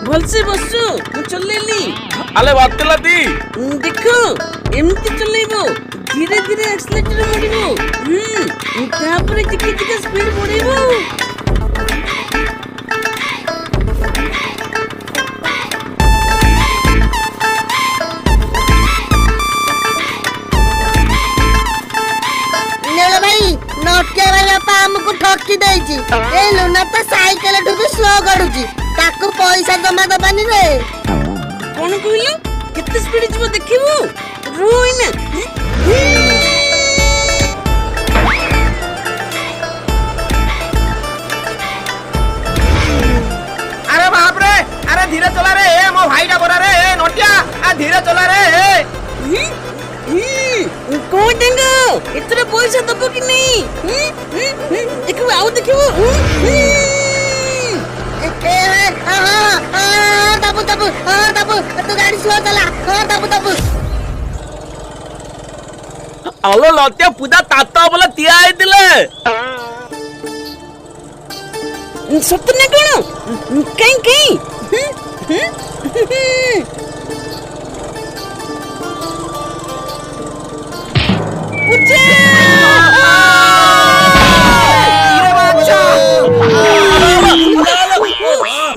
भलसे बसु मु चलेली आले बात करला दी देखो एमती चलेबो धीरे धीरे एक्सीलेटर मारिबो तापर टिके टिके स्पीड बढ़ेबो नेलो भाई नोटिया भाई बापा हमको ठकी देइची ए लुना तो साइकिल ठु भी स्लो गडुची ताको पैसा जमा दबानी रे कोन कहलो केते स्पीड जीवो देखिबो रोइना अरे बाप रे अरे धीरे चला रे ए मो भाई का बोरा रे ए नोटिया आ धीरे चला रे ए को देंगो इतने पैसा दबो कि नहीं देखो आओ देखो दबु दबु दबु तू गाड़ी स्लो चला दबु दबु आलो लतिया पूजा ताता बोला तिया आई दिले सत्य ने कोन कहीं कहीं पूजा